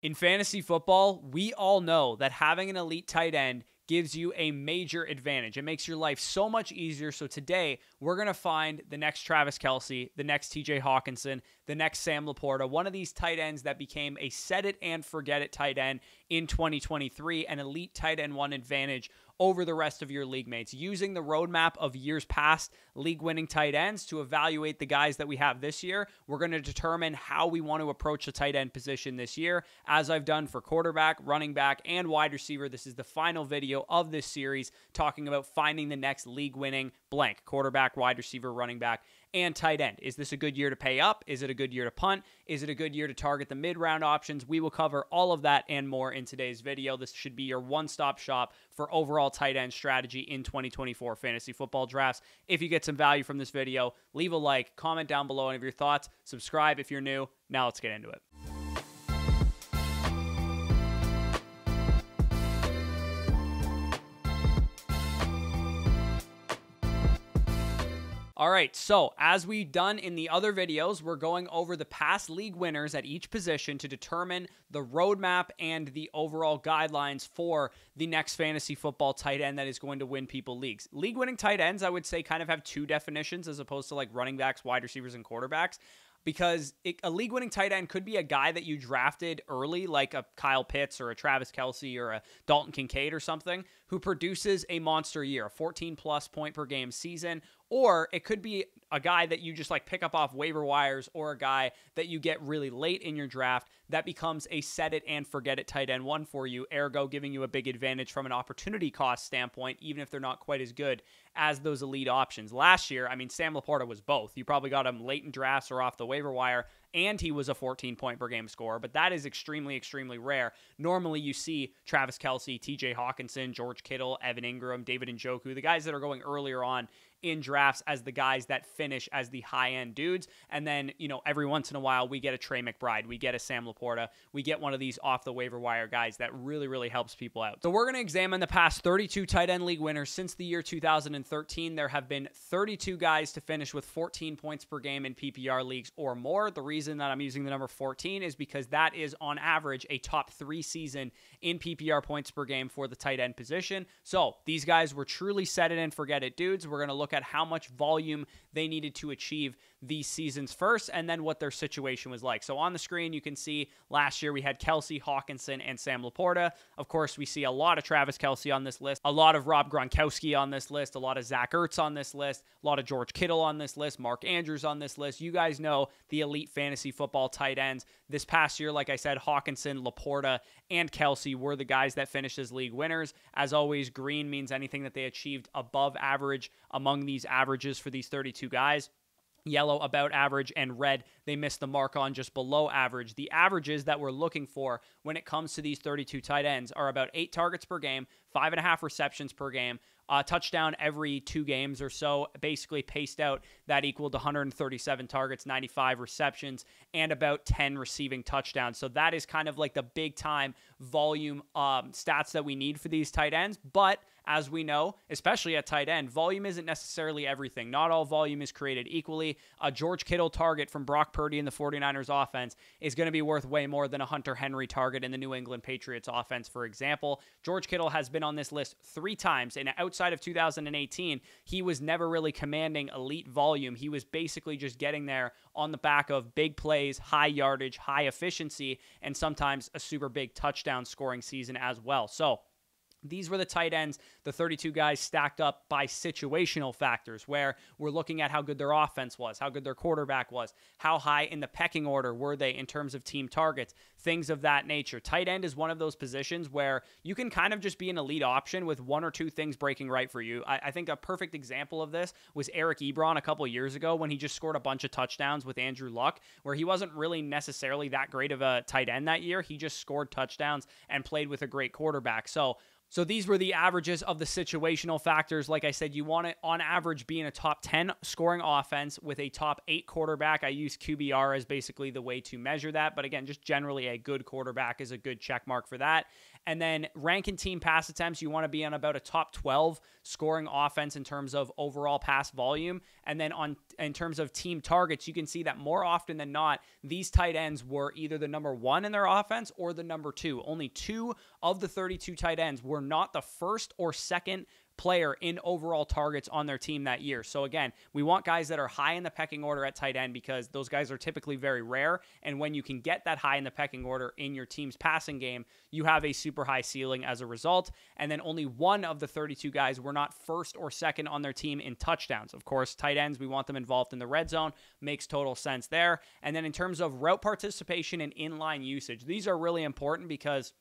In fantasy football, we all know that having an elite tight end gives you a major advantage. It makes your life so much easier. So today, we're going to find the next Travis Kelce, the next TJ Hawkinson, the next Sam LaPorta, one of these tight ends that became a set it and forget it tight end in 2023, an elite tight end one advantage over the rest of your league mates, using the roadmap of years past league-winning tight ends to evaluate the guys that we have this year. We're going to determine how we want to approach the tight end position this year, as I've done for quarterback, running back, and wide receiver. This is the final video of this series talking about finding the next league-winning blank: quarterback, wide receiver, running back, and tight end. Is this a good year to pay up? Is it a good year to punt? Is it a good year to target the mid-round options? We will cover all of that and more in today's video. This should be your one-stop shop for overall tight end strategy in 2024 fantasy football drafts. If you get some value from this video, leave a like, comment down below any of your thoughts, subscribe if you're new. Now let's get into it. All right, so as we've done in the other videos, we're going over the past league winners at each position to determine the roadmap and the overall guidelines for the next fantasy football tight end that is going to win people leagues. League-winning tight ends, I would say, kind of have two definitions as opposed to like running backs, wide receivers, and quarterbacks. Because a league-winning tight end could be a guy that you drafted early, like a Kyle Pitts or a Travis Kelce or a Dalton Kincaid or something, who produces a monster year, a 14-plus point per game season. Or it could be a guy that you just like pick up off waiver wires, or a guy that you get really late in your draft that becomes a set it and forget it tight end one for you, ergo giving you a big advantage from an opportunity cost standpoint, even if they're not quite as good as those elite options. Last year, I mean, Sam LaPorta was both. You probably got him late in drafts or off the waiver wire, and he was a 14-point per game scorer, but that is extremely, extremely rare. Normally, you see Travis Kelce, TJ Hawkinson, George Kittle, Evan Engram, David Njoku, the guys that are going earlier on in drafts as the guys that finish as the high-end dudes. And then, you know, every once in a while, we get a Trey McBride, we get a Sam LaPorta, we get one of these off the waiver wire guys that really, really helps people out. So we're going to examine the past 32 tight end league winners since the year 2013. There have been 32 guys to finish with 14 points per game in PPR leagues or more. The reason that I'm using the number 14 is because that is on average a top 3 season in PPR points per game for the tight end position. So these guys were truly set it and forget it dudes. We're going to look at how much volume they needed to achieve these seasons first, and then what their situation was like. So on the screen, you can see last year we had Kelce, Hawkinson, and Sam LaPorta. Of course, we see a lot of Travis Kelce on this list, a lot of Rob Gronkowski on this list, a lot of Zach Ertz on this list, a lot of George Kittle on this list, Mark Andrews on this list. You guys know the elite fantasy football tight ends. This past year, like I said, Hawkinson, LaPorta, and Kelce were the guys that finished as league winners. As always, green means anything that they achieved above average among these averages for these 32 guys. Yellow, about average, and red, they missed the mark on just below average. The averages that we're looking for when it comes to these 32 tight ends are about 8 targets per game, 5.5 receptions per game, touchdown every 2 games or so, basically paced out. That equaled 137 targets, 95 receptions, and about 10 receiving touchdowns. So that is kind of like the big time volume stats that we need for these tight ends. But as we know, especially at tight end, volume isn't necessarily everything. Not all volume is created equally. A George Kittle target from Brock Purdy in the 49ers offense is going to be worth way more than a Hunter Henry target in the New England Patriots offense, for example. George Kittle has been on this list 3 times, and outside of 2018, he was never really commanding elite volume. He was basically just getting there on the back of big plays, high yardage, high efficiency, and sometimes a super big touchdown scoring season as well. So these were the tight ends, the 32 guys stacked up by situational factors, where we're looking at how good their offense was, how good their quarterback was, how high in the pecking order were they in terms of team targets, things of that nature. Tight end is one of those positions where you can kind of just be an elite option with 1 or 2 things breaking right for you. I think a perfect example of this was Eric Ebron a couple years ago when he just scored a bunch of touchdowns with Andrew Luck, where he wasn't really necessarily that great of a tight end that year. He just scored touchdowns and played with a great quarterback. So So these were the averages of the situational factors. Like I said, you want it on average being a top 10 scoring offense with a top 8 quarterback. I use QBR as basically the way to measure that. But again, just generally a good quarterback is a good check mark for that. And then ranking team pass attempts, you want to be on about a top 12 scoring offense in terms of overall pass volume. And then in terms of team targets, you can see that more often than not, these tight ends were either the number 1 in their offense or the number 2. Only 2 of the 32 tight ends were not the first or second player in overall targets on their team that year. So again, we want guys that are high in the pecking order at tight end because those guys are typically very rare. And when you can get that high in the pecking order in your team's passing game, you have a super high ceiling as a result. And then only 1 of the 32 guys were not first or second on their team in touchdowns. Of course, tight ends, we want them involved in the red zone. Makes total sense there. And then in terms of route participation and inline usage, these are really important because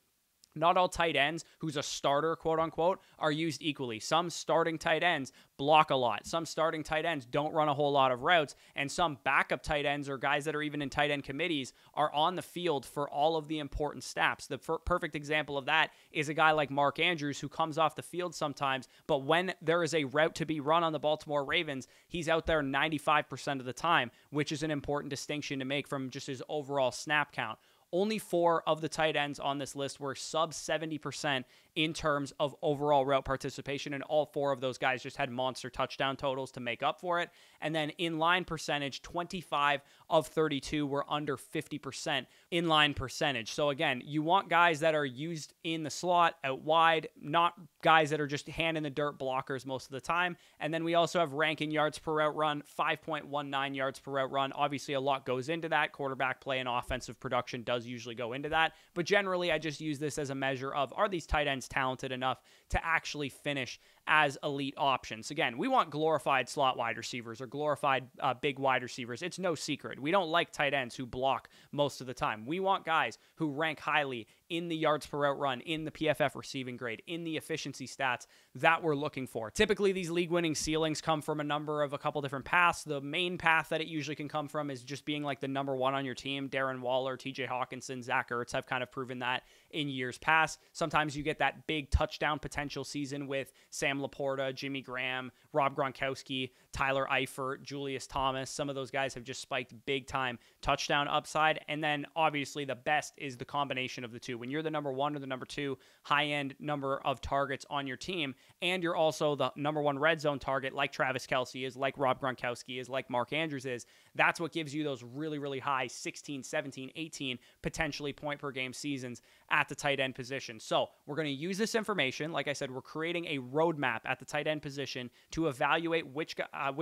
not all tight ends who's a starter, quote unquote, are used equally. Some starting tight ends block a lot. Some starting tight ends don't run a whole lot of routes. And some backup tight ends or guys that are even in tight end committees are on the field for all of the important snaps. The perfect example of that is a guy like Mark Andrews who comes off the field sometimes, but when there is a route to be run on the Baltimore Ravens, he's out there 95% of the time, which is an important distinction to make from just his overall snap count. Only 4 of the tight ends on this list were sub 70% in terms of overall route participation, and all 4 of those guys just had monster touchdown totals to make up for it. And then in-line percentage, 25 of 32 were under 50% in-line percentage. So again, you want guys that are used in the slot, out wide, not guys that are just hand-in-the-dirt blockers most of the time. And then we also have ranking yards per route run, 5.19 yards per route run. Obviously, a lot goes into that. Quarterback play and offensive production does usually go into that. But generally, I just use this as a measure of, are these tight ends talented enough to actually finish as elite options? Again, we want glorified slot wide receivers or glorified big wide receivers. It's no secret. We don't like tight ends who block most of the time. We want guys who rank highly in the yards per route run, in the PFF receiving grade, in the efficiency stats that we're looking for. Typically, these league-winning ceilings come from a couple different paths. The main path that it usually can come from is just being like the number 1 on your team. Darren Waller, TJ Hawkinson, Zach Ertz have kind of proven that in years past. Sometimes you get that big touchdown potential season with Sam LaPorta, Jimmy Graham, Rob Gronkowski, Tyler Eifert, Julius Thomas. Some of those guys have just spiked big-time touchdown upside. And then, obviously, the best is the combination of the two. When you're the number 1 or the number 2 high-end number of targets on your team, and you're also the number 1 red zone target like Travis Kelce is, like Rob Gronkowski is, like Mark Andrews is, that's what gives you those really, really high 16, 17, 18 potentially point-per-game seasons at the tight end position. So we're going to use this information. Like I said, we're creating a roadmap at the tight end position to evaluate which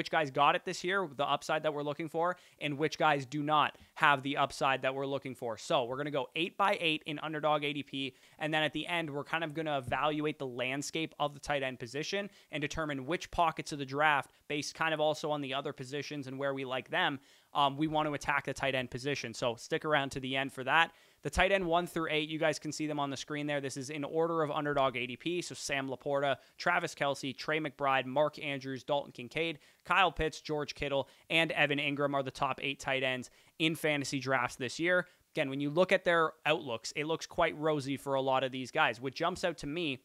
guys got it this year, the upside that we're looking for, and which guys do not have the upside that we're looking for. So we're going to go 8 by 8 in underdog ADP, and then at the end, we're kind of going to evaluate the landscape of the tight end position and determine which pockets of the draft, based kind of also on the other positions and where we like them, we want to attack the tight end position. So stick around to the end for that. The tight end 1 through 8, you guys can see them on the screen there. This is in order of underdog ADP. So Sam LaPorta, Travis Kelce, Trey McBride, Mark Andrews, Dalton Kincaid, Kyle Pitts, George Kittle, and Evan Engram are the top 8 tight ends in fantasy drafts this year. Again, when you look at their outlooks, it looks quite rosy for a lot of these guys. What jumps out to me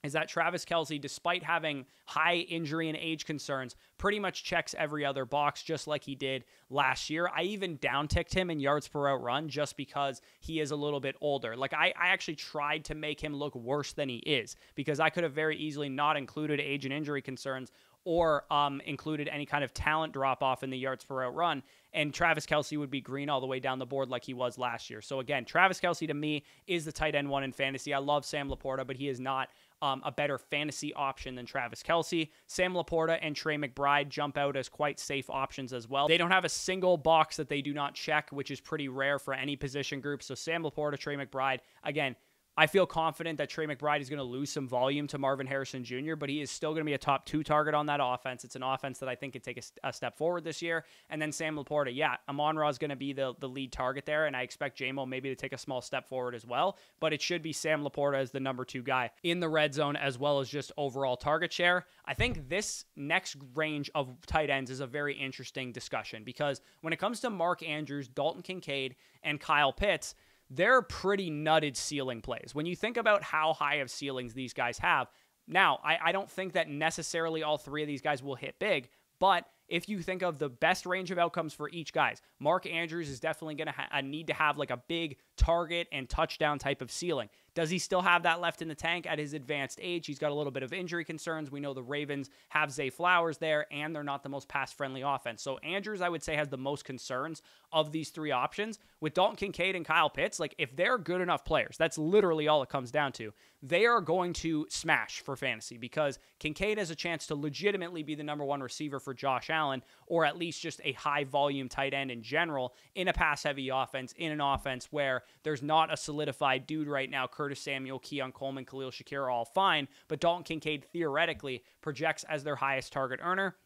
is that Travis Kelce, despite having high injury and age concerns, pretty much checks every other box just like he did last year. I even downticked him in yards per route run just because he is a little bit older. Like I actually tried to make him look worse than he is because I could have very easily not included age and injury concerns or included any kind of talent drop-off in the yards per route run, and Travis Kelce would be green all the way down the board like he was last year. So again, Travis Kelce to me is the tight end 1 in fantasy. I love Sam LaPorta, but he is not a better fantasy option than Travis Kelce. Sam LaPorta and Trey McBride jump out as quite safe options as well. They don't have a single box that they do not check, which is pretty rare for any position group. So Sam LaPorta, Trey McBride, again, I feel confident that Trey McBride is going to lose some volume to Marvin Harrison Jr., but he is still going to be a top 2 target on that offense. It's an offense that I think could take a step forward this year. And then Sam LaPorta, yeah, Amon-Ra is going to be the lead target there, and I expect J-Mo maybe to take a small step forward as well, but it should be Sam LaPorta as the number 2 guy in the red zone as well as just overall target share. I think this next range of tight ends is a very interesting discussion because when it comes to Mark Andrews, Dalton Kincaid, and Kyle Pitts, they're pretty nutted ceiling plays. When you think about how high of ceilings these guys have, now, I don't think that necessarily all three of these guys will hit big, but if you think of the best range of outcomes for each guys, Mark Andrews is definitely going to need to have like a big target and touchdown type of ceiling. Does he still have that left in the tank at his advanced age? He's got a little bit of injury concerns. We know the Ravens have Zay Flowers there, and they're not the most pass-friendly offense. So Andrews, I would say, has the most concerns of these three options. With Dalton, Kincaid, and Kyle Pitts, like if they're good enough players, that's literally all it comes down to. They are going to smash for fantasy because Kincaid has a chance to legitimately be the number one receiver for Josh Allen, or at least just a high-volume tight end in general in a pass-heavy offense, in an offense where there's not a solidified dude right now. Curtis Samuel, Keon Coleman, Khalil Shakir are all fine, but Dalton Kincaid theoretically projects as their highest target earner.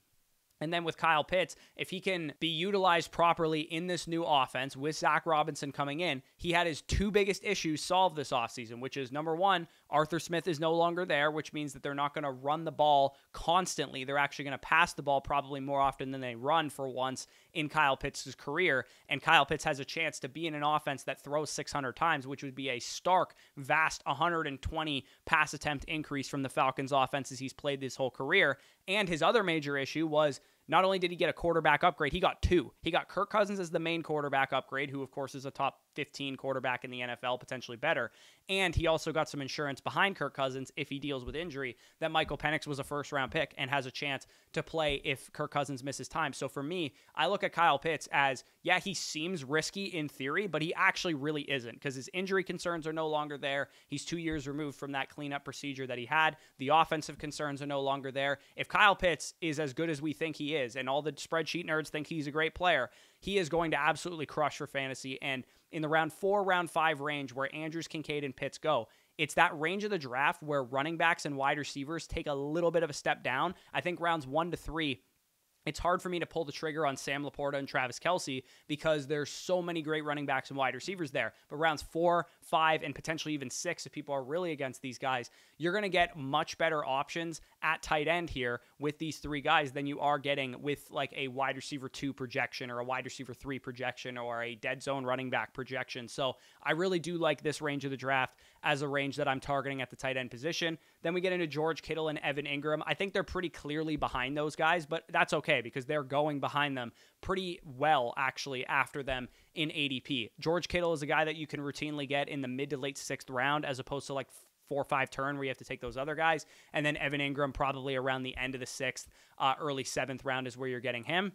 And then with Kyle Pitts, if he can be utilized properly in this new offense with Zach Robinson coming in, he had his two biggest issues solved this offseason, which is number one, Arthur Smith is no longer there, which means that they're not going to run the ball constantly. They're actually going to pass the ball probably more often than they run for once in Kyle Pitts' career. And Kyle Pitts has a chance to be in an offense that throws 600 times, which would be a stark, vast 120 pass attempt increase from the Falcons' offenses he's played this whole career. And his other major issue was not only did he get a quarterback upgrade, he got two. He got Kirk Cousins as the main quarterback upgrade, who of course is a top 15 quarterback in the NFL, potentially better. And he also got some insurance behind Kirk Cousins if he deals with injury, that Michael Penix was a first-round pick and has a chance to play if Kirk Cousins misses time. So for me, I look at Kyle Pitts as, yeah, he seems risky in theory, but he actually really isn't because his injury concerns are no longer there. He's 2 years removed from that cleanup procedure that he had. The offensive concerns are no longer there. If Kyle Pitts is as good as we think he is, and all the spreadsheet nerds think he's a great player, he is going to absolutely crush for fantasy. And in the round 4, round 5 range where Andrews, Kincaid, and Pitts go, it's that range of the draft where running backs and wide receivers take a little bit of a step down. I think rounds 1 to 3, it's hard for me to pull the trigger on Sam LaPorta and Travis Kelce because there's so many great running backs and wide receivers there. But rounds 4, 5, and potentially even 6, if people are really against these guys, you're going to get much better options at tight end here with these three guys than you are getting with like a wide receiver 2 projection or a wide receiver 3 projection or a dead zone running back projection. So I really do like this range of the draft as a range that I'm targeting at the tight end position. Then we get into George Kittle and Evan Engram. I think they're pretty clearly behind those guys, but that's okay because they're going behind them pretty well, actually, after them in ADP. George Kittle is a guy that you can routinely get in the mid to late 6th round as opposed to like 4 or 5 turn where you have to take those other guys. And then Evan Engram probably around the end of the 6th, early 7th round is where you're getting him.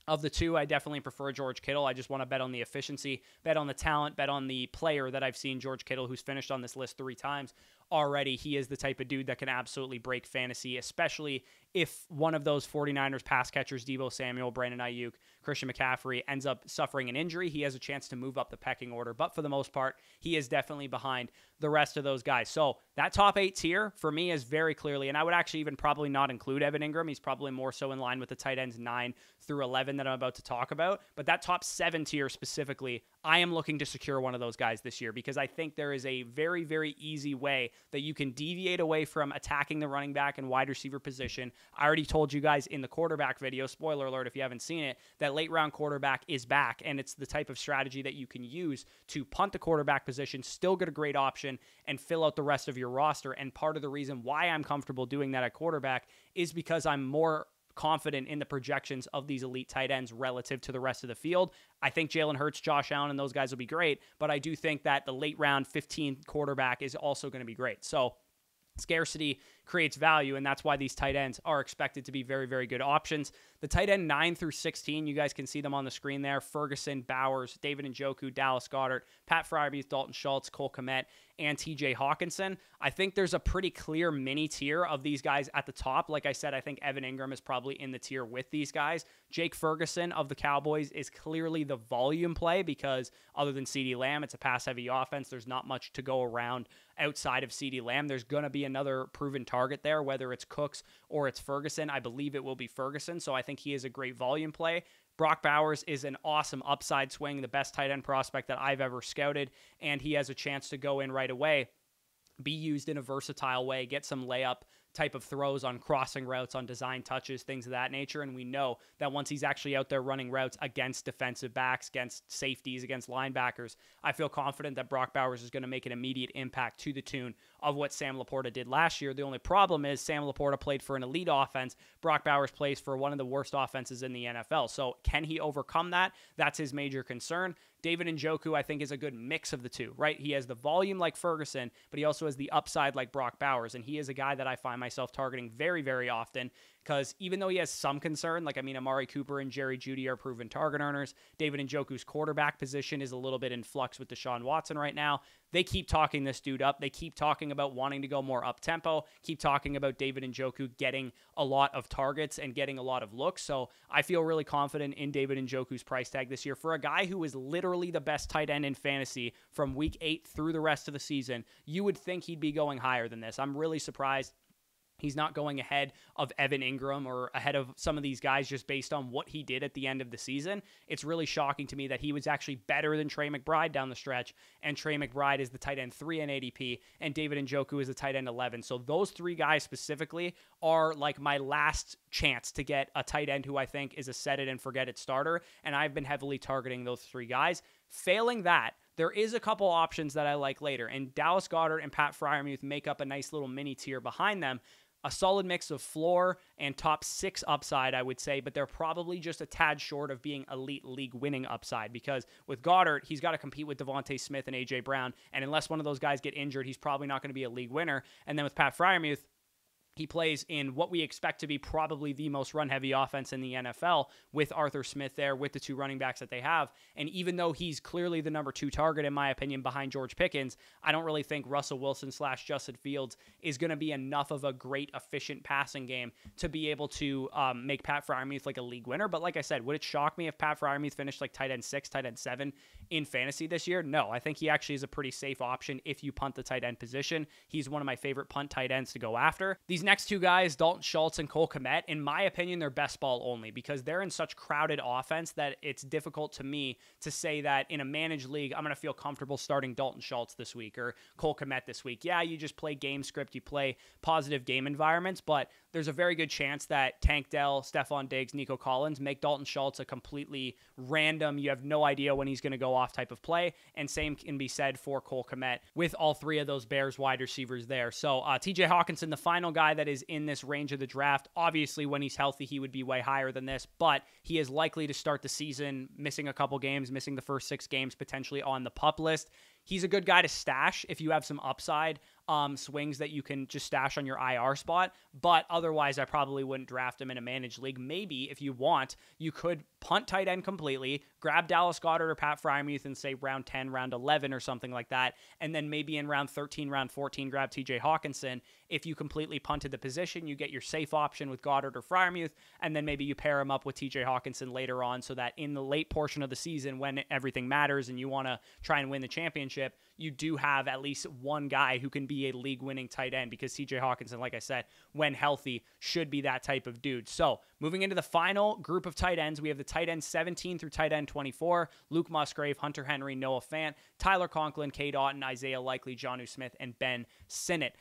Of the two, I definitely prefer George Kittle. I just want to bet on the efficiency, bet on the talent, bet on the player that I've seen, George Kittle, who's finished on this list 3 times already. He is the type of dude that can absolutely break fantasy, especially if one of those 49ers pass catchers, Deebo Samuel, Brandon Ayuk, Christian McCaffrey, ends up suffering an injury. He has a chance to move up the pecking order, but for the most part, he is definitely behind the rest of those guys. So that top 8 tier for me is very clearly, and I would actually even probably not include Evan Engram. He's probably more so in line with the tight ends 9 through 11 that I'm about to talk about. But that top 7 tier specifically, I am looking to secure one of those guys this year because I think there is a very, very easy way that you can deviate away from attacking the running back and wide receiver position. I already told you guys in the quarterback video, spoiler alert if you haven't seen it, that late round quarterback is back, and it's the type of strategy that you can use to punt the quarterback position, still get a great option, and fill out the rest of your roster. And part of the reason why I'm comfortable doing that at quarterback is because I'm more confident in the projections of these elite tight ends relative to the rest of the field. I think Jalen Hurts, Josh Allen, and those guys will be great, but I do think that the late round 15 quarterback is also going to be great. So scarcity creates value, and that's why these tight ends are expected to be very, very good options. The tight end 9 through 16, you guys can see them on the screen there. Ferguson, Bowers, David Njoku, Dallas Goedert, Pat Freiermuth, Dalton Schultz, Cole Kmet, and TJ Hawkinson. I think there's a pretty clear mini tier of these guys at the top. Like I said, I think Evan Engram is probably in the tier with these guys. Jake Ferguson of the Cowboys is clearly the volume play because other than CeeDee Lamb, it's a pass-heavy offense. There's not much to go around outside of CeeDee Lamb. There's going to be another proven target there, whether it's Cooks or it's Ferguson. I believe it will be Ferguson, so I think he is a great volume play. Brock Bowers is an awesome upside swing, the best tight end prospect that I've ever scouted, and he has a chance to go in right away, be used in a versatile way, get some layup type of throws on crossing routes, on design touches, things of that nature. And we know that once he's actually out there running routes against defensive backs, against safeties, against linebackers, I feel confident that Brock Bowers is going to make an immediate impact to the tune of what Sam LaPorta did last year. The only problem is Sam LaPorta played for an elite offense. Brock Bowers plays for one of the worst offenses in the NFL. So can he overcome that? That's his major concern. David Njoku, I think, is a good mix of the two, right? He has the volume like Ferguson, but he also has the upside like Brock Bowers, and he is a guy that I find myself targeting very, very often because even though he has some concern, Amari Cooper and Jerry Jeudy are proven target earners, David Njoku's quarterback position is a little bit in flux with Deshaun Watson right now. They keep talking this dude up. They keep talking about wanting to go more up-tempo, keep talking about David Njoku getting a lot of targets and getting a lot of looks. So I feel really confident in David Njoku's price tag this year for a guy who is literally the best tight end in fantasy from week 8 through the rest of the season. You would think he'd be going higher than this. I'm really surprised he's not going ahead of Evan Engram or ahead of some of these guys just based on what he did at the end of the season. It's really shocking to me that he was actually better than Trey McBride down the stretch, and Trey McBride is the tight end 3 in ADP, and David Njoku is the tight end 11. So those three guys specifically are like my last chance to get a tight end who I think is a set-it-and-forget-it starter, and I've been heavily targeting those three guys. Failing that, there is a couple options that I like later, and Dallas Goedert and Pat Freiermuth make up a nice little mini tier behind them. A solid mix of floor and top 6 upside, I would say, but they're probably just a tad short of being elite league winning upside because with Goddard, he's got to compete with Devontae Smith and A.J. Brown, and unless one of those guys get injured, he's probably not going to be a league winner. And then with Pat Freiermuth, he plays in what we expect to be probably the most run-heavy offense in the NFL with Arthur Smith there, with the 2 running backs that they have. And even though he's clearly the number 2 target, in my opinion, behind George Pickens, I don't really think Russell Wilson / Justin Fields is going to be enough of a great, efficient passing game to be able to make Pat Freiermuth like a league winner. But like I said, would it shock me if Pat Freiermuth finished like tight end 6, tight end 7 in fantasy this year? No, I think he actually is a pretty safe option if you punt the tight end position. He's one of my favorite punt tight ends to go after. These next 2 guys, Dalton Schultz and Cole Kmet, in my opinion, they're best ball only because they're in such crowded offense that it's difficult to me to say that in a managed league, I'm going to feel comfortable starting Dalton Schultz this week or Cole Kmet this week. Yeah, you just play game script, you play positive game environments, but there's a very good chance that Tank Dell, Stephon Diggs, Nico Collins make Dalton Schultz a completely random, you have no idea when he's going to go off type of play, and same can be said for Cole Kmet with all 3 of those Bears wide receivers there. So TJ Hawkinson, the final guy that is in this range of the draft. Obviously, when he's healthy, he would be way higher than this, but he is likely to start the season missing a couple games, missing the first 6 games, potentially on the PUP list. He's a good guy to stash if you have some upside swings that you can just stash on your IR spot, but otherwise I probably wouldn't draft him in a managed league. Maybe if you want, you could punt tight end completely, grab Dallas Goedert or Pat Freiermuth and say round 10, round 11 or something like that, and then maybe in round 13, round 14, grab TJ Hawkinson. If you completely punted the position, you get your safe option with Goddard or Freiermuth, and then maybe you pair him up with TJ Hawkinson later on so that in the late portion of the season when everything matters and you want to try and win the championship, you do have at least one guy who can be a league-winning tight end because TJ Hawkinson, like I said, when healthy, should be that type of dude. So moving into the final group of tight ends, we have the tight end 17 through tight end 24, Luke Musgrave, Hunter Henry, Noah Fant, Tyler Conklin, Cade Otton, Isaiah Likely, Jonnu Smith, and Ben Sinnott.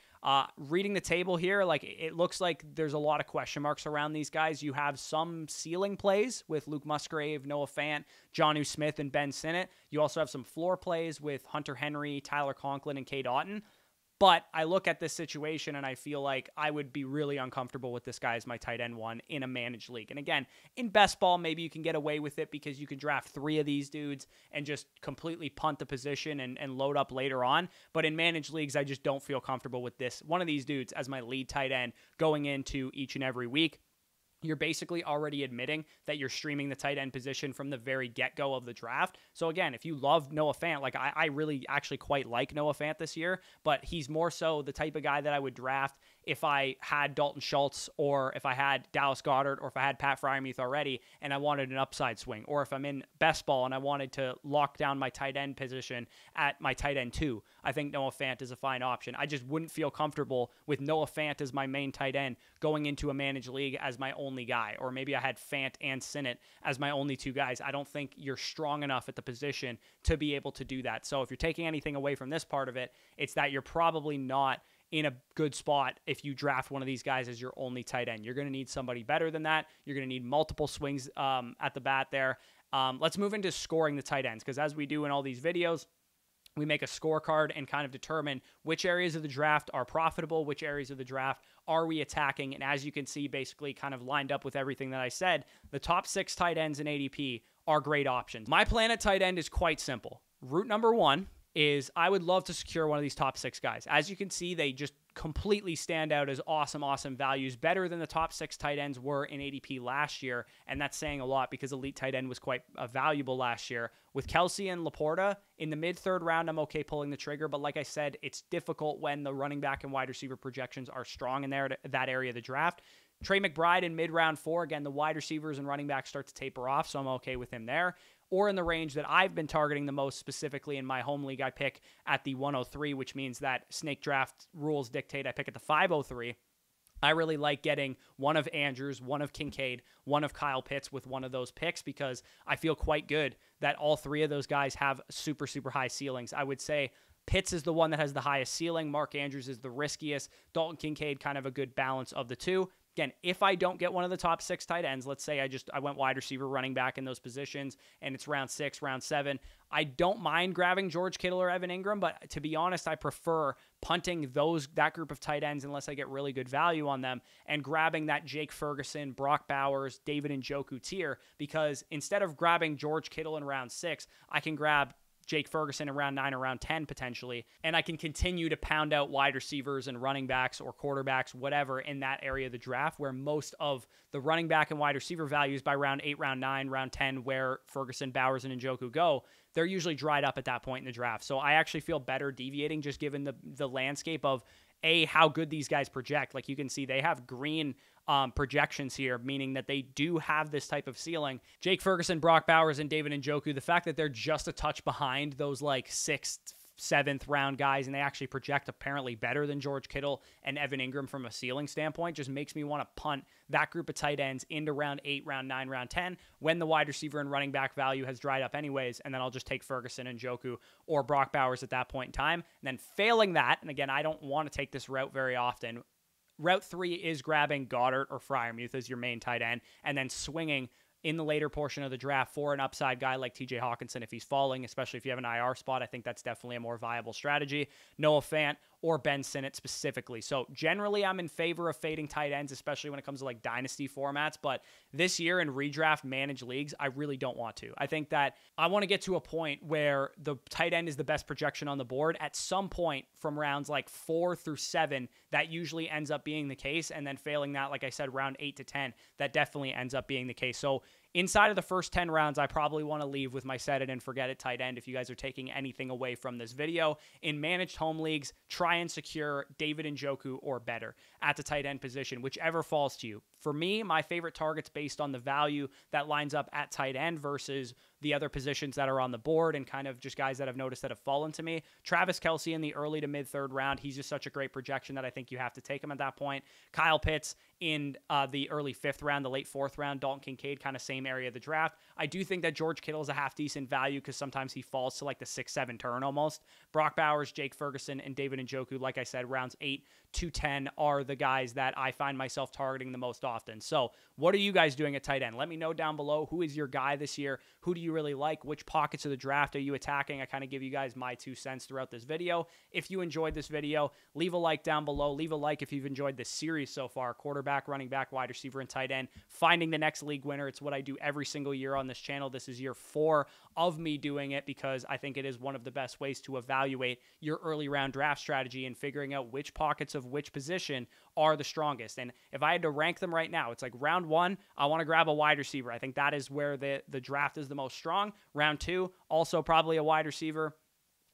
Reading the table here, it looks like there's a lot of question marks around these guys. You have some ceiling plays with Luke Musgrave, Noah Fant, Jonnu Smith, and Ben Sinnott. You also have some floor plays with Hunter Henry, Tyler Conklin, and Cade Otton. But I look at this situation and I feel like I would be really uncomfortable with this guy as my tight end 1 in a managed league. And again, in best ball, maybe you can get away with it because you can draft 3 of these dudes and just completely punt the position and load up later on. But in managed leagues, I just don't feel comfortable with this one of these dudes as my lead tight end going into each and every week. You're basically already admitting that you're streaming the tight end position from the very get-go of the draft. So again, if you love Noah Fant, I really actually quite like Noah Fant this year, but he's more so the type of guy that I would draft if I had Dalton Schultz or if I had Dallas Goedert or if I had Pat Freiermuth already and I wanted an upside swing, or if I'm in best ball and I wanted to lock down my tight end position at my tight end 2. I think Noah Fant is a fine option. I just wouldn't feel comfortable with Noah Fant as my main tight end going into a managed league as my only guy, or maybe I had Fant and Sinnott as my only 2 guys. I don't think you're strong enough at the position to be able to do that. So if you're taking anything away from this part of it, it's that you're probably not in a good spot if you draft one of these guys as your only tight end. You're going to need somebody better than that. You're going to need multiple swings at the bat there. Let's move into scoring the tight ends, because as we do in all these videos, we make a scorecard and kind of determine which areas of the draft are profitable, which areas of the draft are we attacking. And as you can see, basically kind of lined up with everything that I said, the top 6 tight ends in ADP are great options. My plan at tight end is quite simple. Route number 1 is I would love to secure one of these top 6 guys. As you can see, they just completely stand out as awesome values, better than the top 6 tight ends were in ADP last year. And that's saying a lot because elite tight end was quite valuable last year. With Kelce and LaPorta in the mid-3rd round, I'm okay pulling the trigger. But like I said, it's difficult when the running back and wide receiver projections are strong in that area of the draft. Trey McBride in mid-round 4, again, the wide receivers and running backs start to taper off, so I'm okay with him there. Or in the range that I've been targeting the most, specifically in my home league, I pick at the 103, which means that snake draft rules dictate I pick at the 503. I really like getting one of Andrews, one of Kincaid, one of Kyle Pitts with one of those picks, because I feel quite good that all 3 of those guys have super high ceilings. I would say Pitts is the one that has the highest ceiling. Mark Andrews is the riskiest. Dalton Kincaid, kind of a good balance of the 2. Again, if I don't get one of the top 6 tight ends, let's say I went wide receiver, running back in those positions, and it's round 6, round 7, I don't mind grabbing George Kittle or Evan Engram, but to be honest, I prefer punting that group of tight ends unless I get really good value on them, and grabbing that Jake Ferguson, Brock Bowers, David Njoku tier, because instead of grabbing George Kittle in round 6, I can grab Jake Ferguson in round 9 or round 10 potentially, and I can continue to pound out wide receivers and running backs or quarterbacks, whatever, in that area of the draft where most of the running back and wide receiver values by round 8, round 9, round 10, where Ferguson, Bowers, and Njoku go, they're usually dried up at that point in the draft. So I actually feel better deviating, just given the landscape of how good these guys project. Like you can see, they have green projections here, meaning that they do have this type of ceiling. Jake Ferguson, Brock Bowers, and David Njoku, the fact that they're just a touch behind those like 6th, 7th round guys, and they actually project apparently better than George Kittle and Evan Engram from a ceiling standpoint, just makes me want to punt that group of tight ends into round 8, round 9, round 10, when the wide receiver and running back value has dried up anyways, and then I'll just take Ferguson and Njoku or Brock Bowers at that point in time. And then failing that, and again, I don't want to take this route very often, Route 3 is grabbing Goddard or Freiermuth as your main tight end, and then swinging in the later portion of the draft for an upside guy like TJ Hawkinson if he's falling, especially if you have an IR spot. I think that's definitely a more viable strategy. Noah Fant or Ben Sinnott specifically. So generally, I'm in favor of fading tight ends, especially when it comes to like dynasty formats. But this year in redraft managed leagues, I really don't want to. I think that I want to get to a point where the tight end is the best projection on the board. At some point from rounds like 4 through 7, that usually ends up being the case. And then failing that, like I said, round 8 to 10, that definitely ends up being the case. So inside of the first 10 rounds, I probably want to leave with my set it and forget it tight end if you guys are taking anything away from this video. In managed home leagues, try and secure David Njoku or better at the tight end position, whichever falls to you. For me, my favorite targets based on the value that lines up at tight end versus the other positions that are on the board and kind of just guys that I've noticed that have fallen to me. Travis Kelce in the early to mid-3rd round. He's just such a great projection that I think you have to take him at that point. Kyle Pitts in the early 5th round, the late 4th round. Dalton Kincaid, kind of same area of the draft. I do think that George Kittle is a half-decent value because sometimes he falls to like the 6-7 turn almost. Brock Bowers, Jake Ferguson, and David Njoku, like I said, rounds 8 to 10 are the guys that I find myself targeting the most often. So what are you guys doing at tight end? Let me know down below. Who is your guy this year? Who do you really like? Which pockets of the draft are you attacking? I kind of give you guys my 2 cents throughout this video. If you enjoyed this video, leave a like down below. Leave a like if you've enjoyed this series so far. Quarterback, running back, wide receiver, and tight end. Finding the next league winner. It's what I do every single year on this channel. This is year 4 of me doing it because I think it is one of the best ways to evaluate your early round draft strategy and figuring out which pockets of which position are the strongest. And if I had to rank them right now, it's like round 1, I want to grab a wide receiver. I think that is where the draft is the most strong. Round 2, also probably a wide receiver.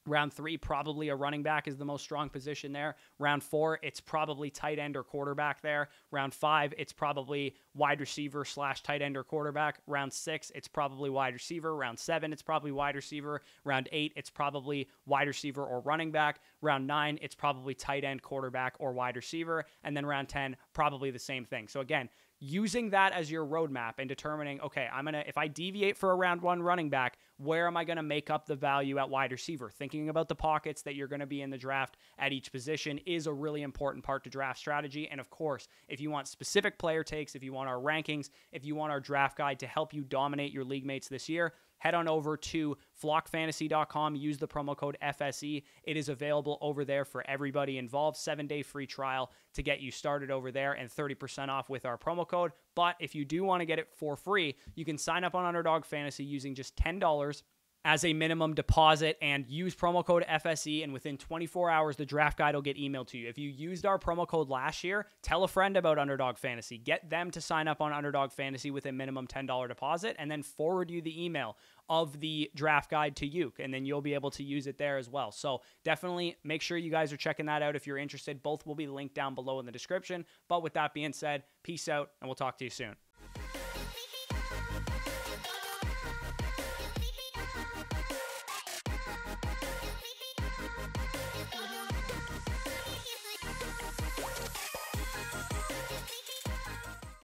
Round 3, probably a running back is the most strong position there. Round 4, it's probably tight end or quarterback there. Round 5, it's probably wide receiver / tight end or quarterback. Round 6, it's probably wide receiver. Round 7, it's probably wide receiver. Round 8, it's probably wide receiver or running back. Round 9, it's probably tight end, quarterback, or wide receiver. And then round 10, probably the same thing. So again, using that as your roadmap and determining, okay, if I deviate for a round 1 running back, where am I going to make up the value at wide receiver? Thinking about the pockets that you're going to be in the draft at each position is a really important part to draft strategy. And of course, if you want specific player takes, if you want our rankings, if you want our draft guide to help you dominate your league mates this year, head on over to flockfantasy.com. Use the promo code FSE. It is available over there for everybody involved. 7-day free trial to get you started over there and 30% off with our promo code. But if you do want to get it for free, you can sign up on Underdog Fantasy using just $10 as a minimum deposit and use promo code FSE, and within 24 hours, the draft guide will get emailed to you. If you used our promo code last year, tell a friend about Underdog Fantasy. Get them to sign up on Underdog Fantasy with a minimum $10 deposit, and then forward you the email of the draft guide to you, and then you'll be able to use it there as well. So definitely make sure you guys are checking that out if you're interested. Both will be linked down below in the description. But with that being said, peace out, and we'll talk to you soon.